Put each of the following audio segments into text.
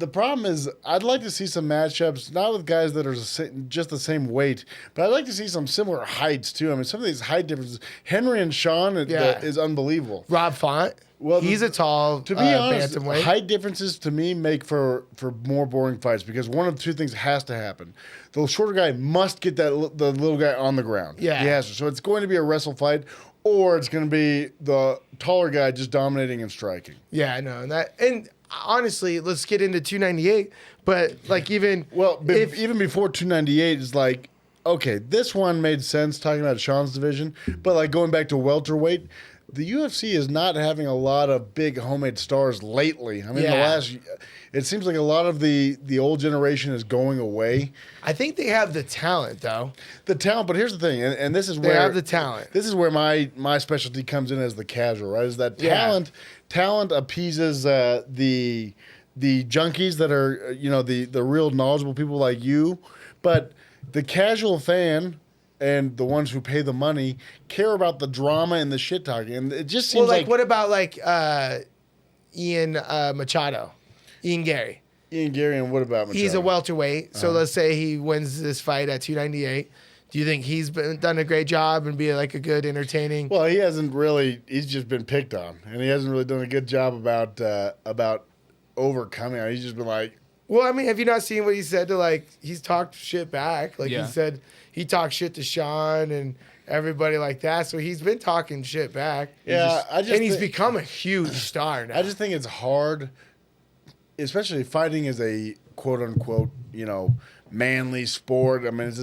the problem is, I'd like to see some matchups, not with guys that are just the same weight, but I'd like to see some similar heights too. I mean, some of these height differences. Henry and Sean is unbelievable. Rob Font. Well, he's a tall, to be honest, bantamweight. Height differences to me make for more boring fights because one of two things has to happen. The shorter guy must get the little guy on the ground. Yeah. He has to. So it's going to be a wrestle fight, or it's going to be the taller guy just dominating and striking. Yeah, I know. And honestly, let's get into 298. But like even before 298 is like, okay, this one made sense talking about Sean's division, but like going back to welterweight. The UFC is not having a lot of big homemade stars lately. I mean, it seems like a lot of the old generation is going away. I think they have the talent, though. The talent, but here's the thing, and this is where they have the talent. This is where my specialty comes in as the casual, right? Is that talent appeases the junkies that are the real knowledgeable people like you, but the casual fan. And the ones who pay the money care about the drama and the shit talking. And it just seems what about Ian Machado? Ian Gary. Ian Gary, and what about Machado? He's a welterweight. So let's say he wins this fight at 298. Do you think he's done a great job and be like a good entertaining? Well, he hasn't really. He's just been picked on. And he hasn't really done a good job about overcoming it. He's just been like. Well, I mean, have you not seen what he said to he's talked shit back. He said he talked shit to Sean and everybody like that. So he's been talking shit back. Yeah, he's become a huge star now. I just think it's hard, especially fighting is a quote unquote, manly sport. I mean,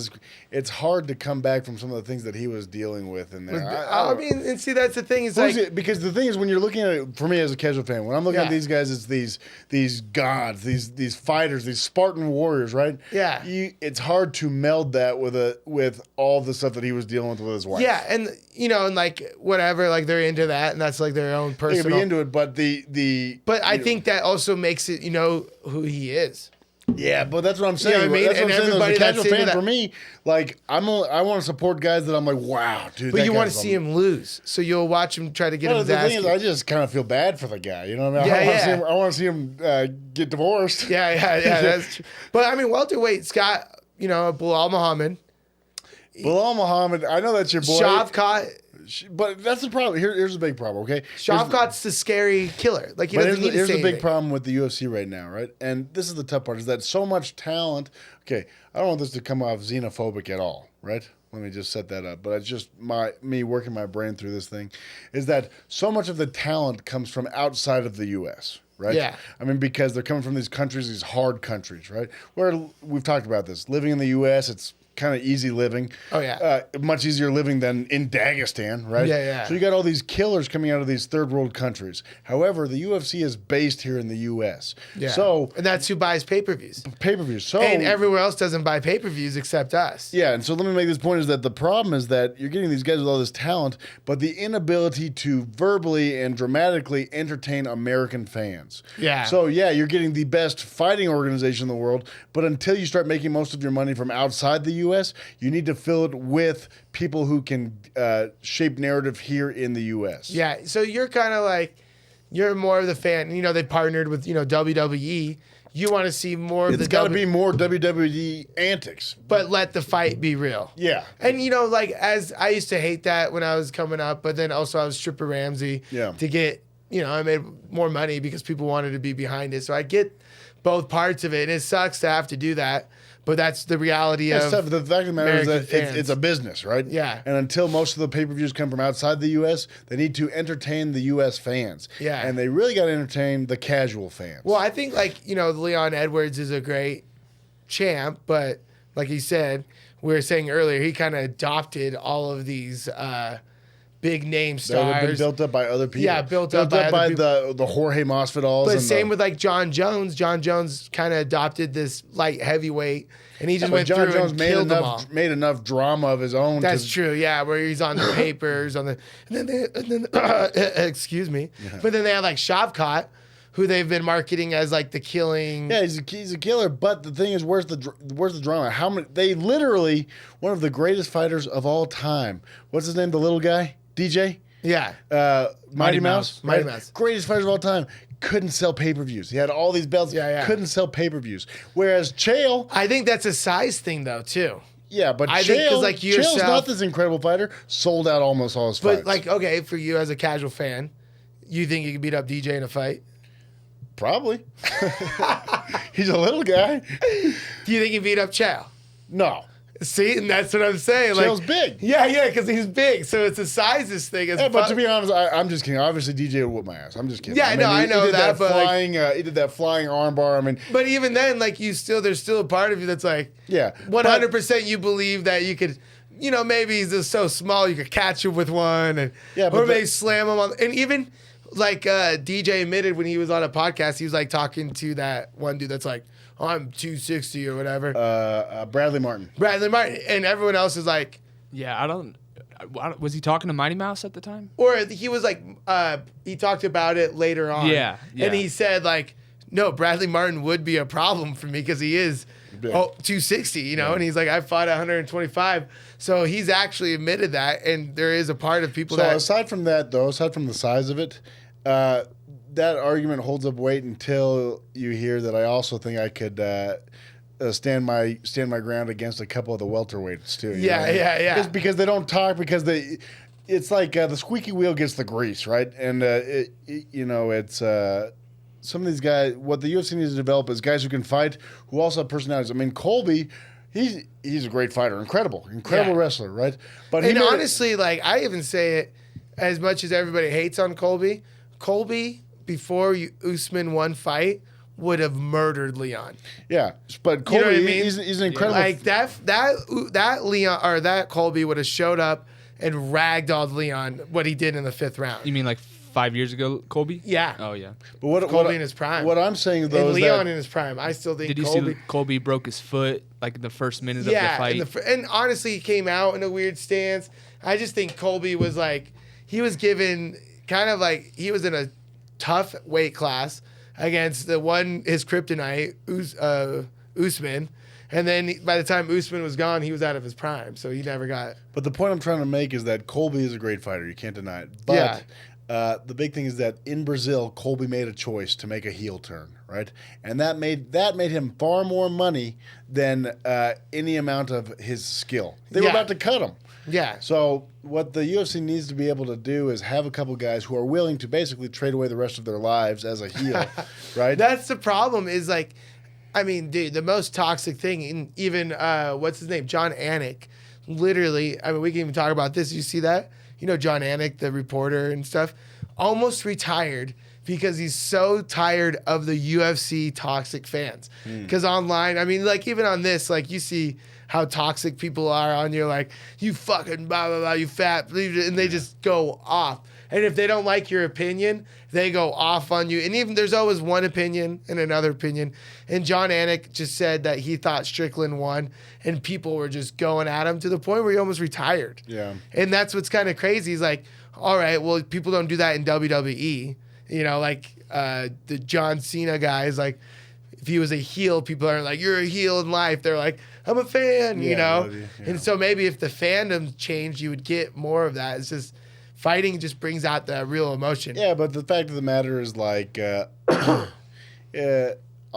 it's hard to come back from some of the things that he was dealing with in there. I mean, and see, that's the thing is because the thing is when you're looking at it, for me as a casual fan, when I'm looking at these guys, it's these gods, these fighters, these Spartan warriors, right? Yeah. It's hard to meld that with all the stuff that he was dealing with his wife. Yeah, and whatever, they're into that, and that's their own personal. They can be into it, but But I think that also makes it, who he is. Yeah, but that's what I'm saying. You know what I mean? That's what And I'm saying. everybody As a casual that's into fan, that- for me, I want to support guys that I'm like, wow, dude. But you want to see him lose, so you'll watch him try to get him. The thing is, I just kind of feel bad for the guy. You know what I mean? I want to see him get divorced. Yeah. That's true. But I mean, welterweight's got Bilal Muhammad. Bilal Muhammad, I know that's your boy. Shavkat. But that's the problem. Here's the big problem, okay? Shavkat's the scary killer. He doesn't need to say Here's the big anything. problem with the UFC right now, right? And this is the tough part, is that so much talent. Okay, I don't want this to come off xenophobic at all, right? Let me just set that up. But it's just me working my brain through this thing, is that so much of the talent comes from outside of the U.S., right? Yeah. I mean, because they're coming from these countries, these hard countries, right? Where we've talked about this. Living in the U.S., it's kind of easy living. Oh, yeah. Much easier living than in Dagestan, right? Yeah. So you got all these killers coming out of these third world countries. However, the UFC is based here in the U.S. Yeah. So and that's who buys pay-per-views. So and everywhere else doesn't buy pay-per-views except us. Yeah, and so let me make this point, is that the problem is that you're getting these guys with all this talent, but the inability to verbally and dramatically entertain American fans. Yeah. So yeah, you're getting the best fighting organization in the world, but until you start making most of your money from outside the U.S., you need to fill it with people who can shape narrative here in the U.S. Yeah, so you're kind of you're more of the fan. They partnered with, WWE. You want to see more of the... It's got to be more WWE antics. But let the fight be real. Yeah. And, as I used to hate that when I was coming up, but then also I was Stripper Ramsey to get, I made more money because people wanted to be behind it. So I get both parts of it. And it sucks to have to do that. But that's the reality of tough. The fact of the matter is that fans. it's a business, right? Yeah. And until most of the pay-per-views come from outside the U.S., they need to entertain the U.S. fans. Yeah. And they really got to entertain the casual fans. Well, I think Leon Edwards is a great champ, but like he said, we were saying earlier, he kind of adopted all of these big name stars. That have been built up by other people. Yeah, built up by the Jorge Masvidals. But same with John Jones. John Jones kind of adopted this light heavyweight, and he just went John through Jones and killed them all. made enough drama of his own. That's true. Yeah, where he's on the papers, and then excuse me. Yeah. But then they have Shavkat, who they've been marketing as the killing. Yeah, he's a killer. But the thing is, where's the drama? How many? They literally one of the greatest fighters of all time. What's his name? The little guy, DJ. Yeah. Mighty Mouse. Mighty Mouse. Greatest fighters of all time. couldn't sell pay-per-views. He had all these belts, couldn't sell pay-per-views. Whereas Chael, I think that's a size thing though too. yeah, but I think 'cause, like, Chael's yourself- not this incredible fighter. Sold out almost all his fights. But like, okay, for you as a casual fan, you think you could beat up DJ in a fight? Probably. He's a little guy. Do you think you beat up Chael? No. See, and that's what I'm saying. Chael's like, big. Yeah, because he's big. So it's a sizes thing. Yeah, but to be honest, I'm just kidding. Obviously, DJ would whoop my ass. I'm just kidding. Yeah, I know he did that, but flying, he did that flying armbar. I mean, but even then, like there's still a part of you that's like, yeah, 100% you believe that you could, maybe he's just so small you could catch him with one, and or maybe slam him on, and even like DJ admitted when he was on a podcast, he was like talking to that one dude that's like, I'm 260 or whatever. Bradley Martin. And everyone else is like, yeah, I don't. Was he talking to Mighty Mouse at the time? Or he was like, he talked about it later on. Yeah. And he said like, no, Bradley Martin would be a problem for me because he is 260, and he's like, I fought at 125. So he's actually admitted that, and there is a part of people that. So aside from the size of it, that argument holds up weight until you hear that I also think I could stand my ground against a couple of the welterweights too. Yeah. Just because they don't talk, because it's like the squeaky wheel gets the grease, right? And it's some of these guys. What the UFC needs to develop is guys who can fight, who also have personalities. I mean, Colby. He's a great fighter, incredible wrestler, right? But honestly, like I even say it, as much as everybody hates on Colby before Usman won fight would have murdered Leon. Yeah, but Colby, you know what I mean? he's an incredible. Like that Leon or that Colby would have showed up and ragdolled Leon what he did in the 5th round. You mean like 5 years ago, Colby? Yeah. Oh yeah. But Colby in his prime. What I'm saying though and is Leon that, in his prime. I still think. Did you see Colby broke his foot like in the first minute of the fight? And honestly, he came out in a weird stance. I just think Colby was like he was given kind of like he was in a tough weight class against his kryptonite Usman, and then by the time Usman was gone, he was out of his prime, so he never got. But the point I'm trying to make is that Colby is a great fighter. You can't deny it. But the big thing is that in Brazil, Colby made a choice to make a heel turn, right? And that made him far more money than any amount of his skill. They were about to cut him. Yeah. So what the UFC needs to be able to do is have a couple guys who are willing to basically trade away the rest of their lives as a heel, right? That's the problem. Is like, I mean, dude, the most toxic thing, and even what's his name, John Anik, literally. I mean, we can even talk about this. You see that? John Anik, the reporter and stuff, almost retired because he's so tired of the UFC toxic fans. Because online, I mean, like even on this, like you see how toxic people are on you, like you fucking blah blah blah, you fat, and they just go off. And if they don't like your opinion, they go off on you. And even there's always one opinion and another opinion. And John Anik just said that he thought Strickland won, and people were just going at him to the point where he almost retired. Yeah. And that's what's kind of crazy. He's like, all right, well, people don't do that in WWE. Like the John Cena guys, like if he was a heel, people aren't like, you're a heel in life. They're like, I'm a fan, Yeah. And so maybe if the fandom changed, you would get more of that. It's just fighting just brings out that real emotion. Yeah, but the fact of the matter is, like, I'll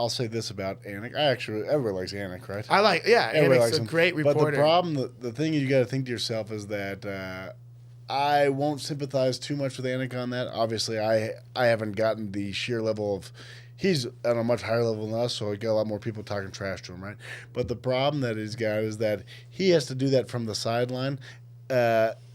say this about Anik. Everybody likes Anik, right? Anik's a great reporter. But the problem, the thing you got to think to yourself is that I won't sympathize too much with Anik on that. Obviously, I haven't gotten the sheer level of. He's at a much higher level than us, so I get a lot more people talking trash to him, right? But the problem that he's got is that he has to do that from the sideline.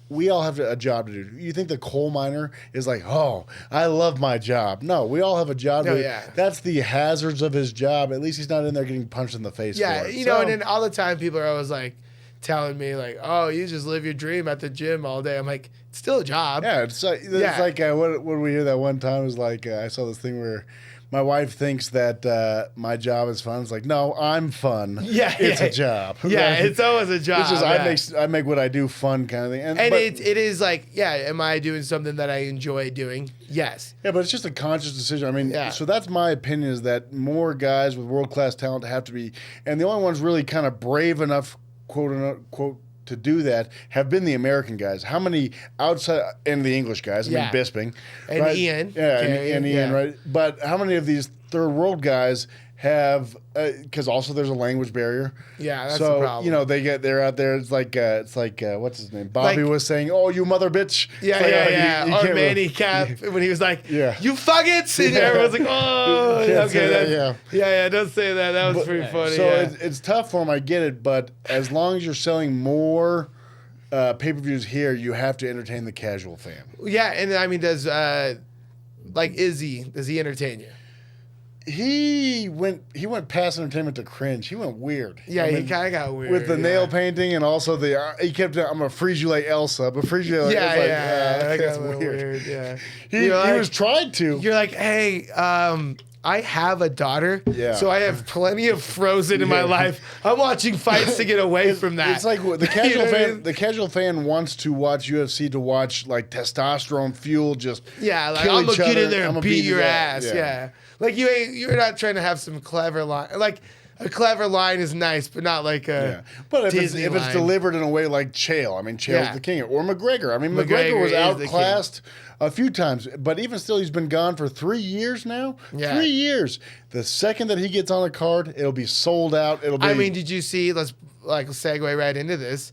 We all have a job to do. You think the coal miner is like, oh, I love my job. No, we all have a job to do. That's the hazards of his job. At least he's not in there getting punched in the face for it. And then all the time people are always like telling me like, oh, you just live your dream at the gym all day. I'm like, it's still a job. Yeah, it's like what we hear that one time is like, I saw this thing where my wife thinks that my job is fun. It's like, no, I'm fun. It's a job. Yeah, it's always a job. It's just I make what I do fun kind of thing. And it is like, am I doing something that I enjoy doing? Yes. Yeah, but it's just a conscious decision. I mean, so that's my opinion, is that more guys with world-class talent have to be, and the only ones really kind of brave enough, quote unquote, to do that have been the American guys. How many outside and the English guys? I mean, Bisping and right? Ian, yeah, and Ian, right? But how many of these third world guys have? Because also there's a language barrier. Yeah, that's so the problem. you know they're out there. It's like what's his name? Bobby was saying, "Oh, you mother bitch." Yeah. You or Manny Cap when he was like, "You fuckets," and everyone's like, "Oh, okay, yeah." Don't say that. That was pretty funny. So it's tough for him. I get it, but as long as you're selling more pay-per-views here, you have to entertain the casual fan. Yeah, and I mean, does Izzy entertain you? He went past entertainment to cringe. He went weird. Yeah, he kind of got weird with the nail painting, and also he kept. I'm gonna freeze you like Elsa, but freeze you like that's weird. Yeah, he was tried to. You're like, hey, I have a daughter, so I have plenty of Frozen in my life. I'm watching fights to get away from that. It's like the casual fan. The casual fan wants to watch UFC to watch like testosterone fuel just like kill I'm each gonna get in other. there and beat your ass. Yeah. Like you're not trying to have some clever line. Like a clever line is nice, but not like a But if Disney it's delivered in a way like Chael, I mean Chael's the king, or McGregor. I mean McGregor was outclassed a few times, but even still, he's been gone for 3 years now. Yeah. 3 years. The second that he gets on a card, it'll be sold out. It'll be. I mean, did you see? Let's segue right into this.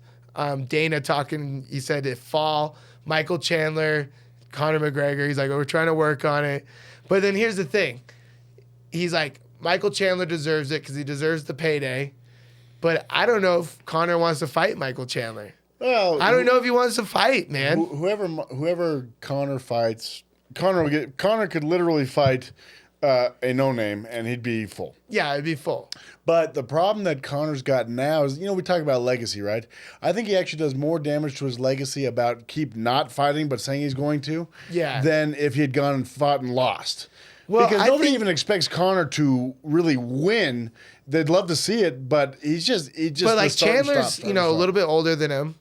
Dana talking. He said if fall, Michael Chandler, Conor McGregor. He's like, we're trying to work on it. But then here's the thing. He's like, Michael Chandler deserves it because he deserves the payday. But I don't know if Conor wants to fight Michael Chandler. Well, I don't know if he wants to fight, man. Whoever Conor fights, Conor could literally fight a no-name and he'd be full. Yeah, it'd be full. But the problem that Conor's got now is, we talk about legacy, right? I think he actually does more damage to his legacy about keep not fighting but saying he's going to than if he had gone and fought and lost. Well, because nobody even expects Conor to really win. They'd love to see it, but he just. But like Chandler's, a little bit older than him.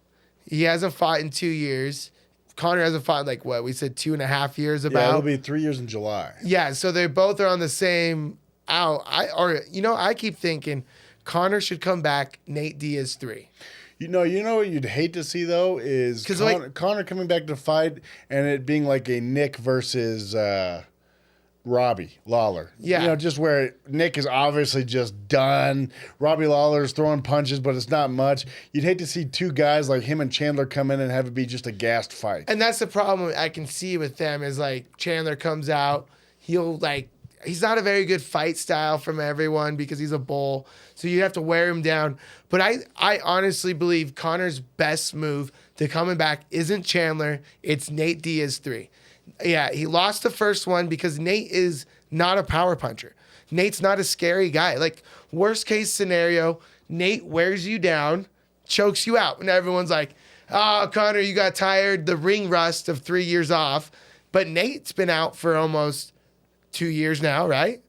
He hasn't fought in 2 years. Conor hasn't fought in we said 2.5 years. About it'll be 3 years in July. Yeah, so they both are on the same out. I keep thinking Conor should come back. Nate Diaz 3. You know what you'd hate to see though is Conor coming back to fight and it being like a Nick versus. Robbie Lawler. Yeah. Just where Nick is obviously just done. Robbie Lawler's throwing punches, but it's not much. You'd hate to see two guys like him and Chandler come in and have it be just a gassed fight. And that's the problem I can see with them is Chandler comes out, he's not a very good fight style from everyone because he's a bull. So you have to wear him down. But I honestly believe Conor's best move to coming back isn't Chandler, it's Nate Diaz 3. Yeah, he lost the first one because Nate is not a power puncher. Nate's not a scary guy. Worst case scenario, Nate wears you down, chokes you out. And everyone's like, oh, Conor, you got tired, the ring rust of 3 years off. But Nate's been out for almost 2 years now, right?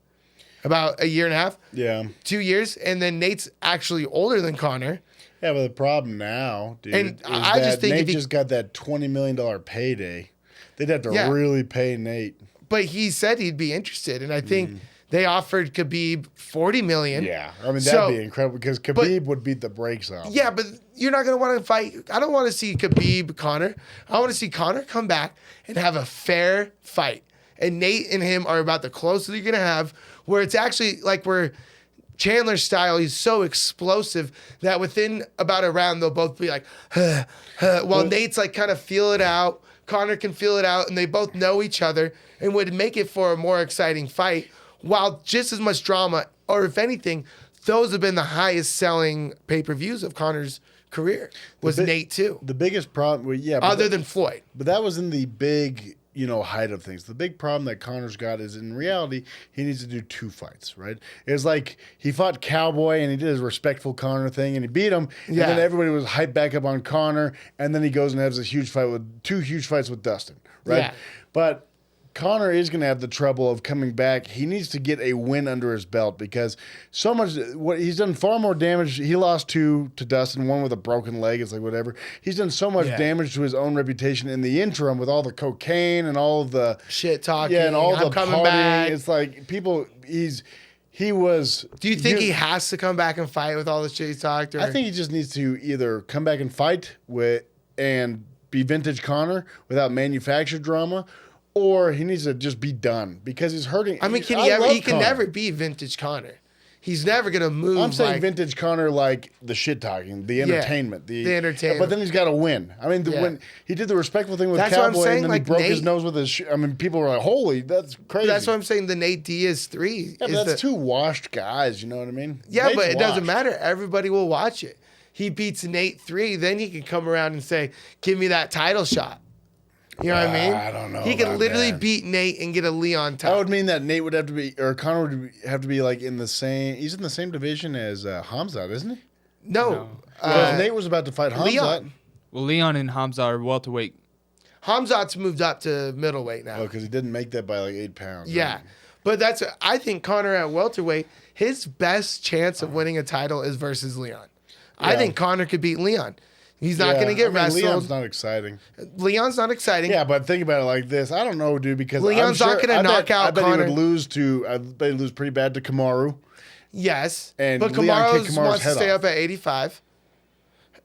About a year and a half? Yeah. 2 years. And then Nate's actually older than Conor. Yeah, but the problem now, dude, and I just think Nate just got that $20 million payday. They'd have to really pay Nate. But he said he'd be interested, and I think they offered Khabib $40 million. Yeah, I mean, that'd be incredible because Khabib would beat the brakes off. Yeah, but you're not going to want to fight. I don't want to see Khabib Conor. I want to see Conor come back and have a fair fight. And Nate and him are about the closest you're going to have, where it's actually where Chandler's style, he's so explosive that within about a round, they'll both be like, while Nate's kind of feel it out. Conor can feel it out, and they both know each other and would make it for a more exciting fight while just as much drama, or if anything, those have been the highest selling pay-per-views of Conor's career was Nate too. The biggest problem, other than Floyd. But that was in the big, height of things. The big problem that Conor's got is in reality, he needs to do 2 fights, right? It's like he fought Cowboy and he did his respectful Conor thing and he beat him. And then everybody was hyped back up on Conor. And then he goes and has a huge fight with 2 huge fights with Dustin, right? Yeah. But Conor is going to have the trouble of coming back. He needs to get a win under his belt because he's done far more damage. He lost 2 to Dustin, one with a broken leg. It's whatever. He's done so much damage to his own reputation in the interim with all the cocaine and all the shit talking. Yeah, and all the coming partying. back. It's people. he was. Do you think he has to come back and fight with all the shit he's talked? Or? I think he just needs to either come back and fight and be vintage Conor without manufactured drama, or he needs to just be done because he's hurting. I mean, he can never be vintage Conor. He's never gonna move. I'm saying vintage Conor, like the shit talking, the entertainment, the entertainment. But then he's got to win. I mean, when he did the respectful thing with Cowboy, and then he broke his nose with his. I mean, people were like, "Holy, that's crazy." That's what I'm saying. The Nate Diaz 3. Yeah, but that's two washed guys. You know what I mean? Yeah, Nate's but it doesn't matter. Everybody will watch it. He beats Nate 3, then he can come around and say, "Give me that title shot." You know what I mean? I don't know. He could literally beat Nate and get a Leon title. That would mean that Nate would have to be, or Conor would have to be like in the same. He's in the same division as Hamzat, isn't he? No. Nate was about to fight Hamzat. Leon. Well, Leon and Hamzat are welterweight. Hamzat's moved up to middleweight now. Oh, because he didn't make that by like 8 pounds. Yeah. Right? But I think Conor at welterweight, his best chance of winning a title is versus Leon. Yeah. I think Conor could beat Leon. He's not going to get wrestled. Leon's not exciting. Leon's not exciting. Yeah, but think about it like this. I don't know, dude, because Leon's not going to knock out I bet Conor. he would lose to. I bet he'd lose pretty bad to Kamaru. Yes, and but Kamaru wants to stay up at 85.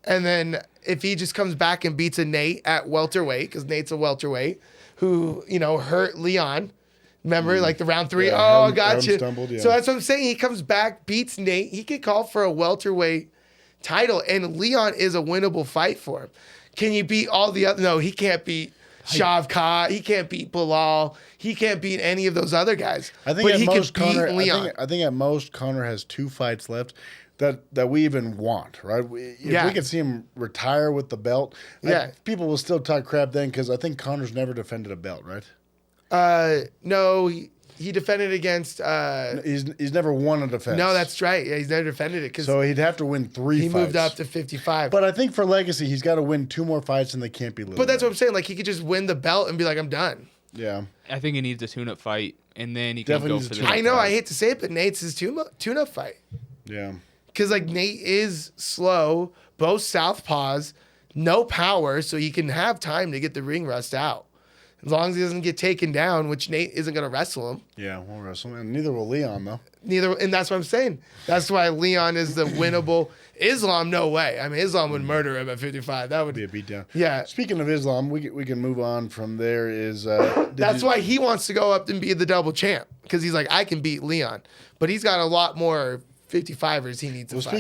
And then if he just comes back and beats a Nate at welterweight, because Nate's a welterweight, who hurt Leon. Remember, like the round 3. Yeah, I got you. Stumbled, yeah. So that's what I'm saying. He comes back, beats Nate. He could call for a welterweight title, and Leon is a winnable fight for him. Can you beat all the other? No, he can't beat Shavkat. He can't beat Bilal. He can't beat any of those other guys. I think but at most Conor. I think at most Conor has 2 fights left that we even want. Right? If we could see him retire with the belt, people will still talk crap then because I think Conor's never defended a belt, right? No. He defended against. He's never won a defense. No, that's right. Yeah, he's never defended it. So he'd have to win 3 fights. He moved up to 55. But I think for legacy, he's got to win 2 more fights, and they can't be little. But that's what I'm saying. Like, he could just win the belt and be like, I'm done. Yeah. I think he needs a tune-up fight, and then he can go for the. I know. I hate to say it, but Nate's his tune-up fight. Yeah. Because, like, Nate is slow, both southpaws, no power, so he can have time to get the ring rust out. As long as he doesn't get taken down, which Nate isn't going to wrestle him. Yeah, won't wrestle him. And neither will Leon, though. And that's what I'm saying. That's why Leon is the winnable. Islam, no way. I mean, Islam would murder him at 55. That would be a beatdown. Yeah. Speaking of Islam, we can move on from there. That's why he wants to go up and be the double champ. Because he's like, I can beat Leon. But he's got a lot more 55ers he needs to fight.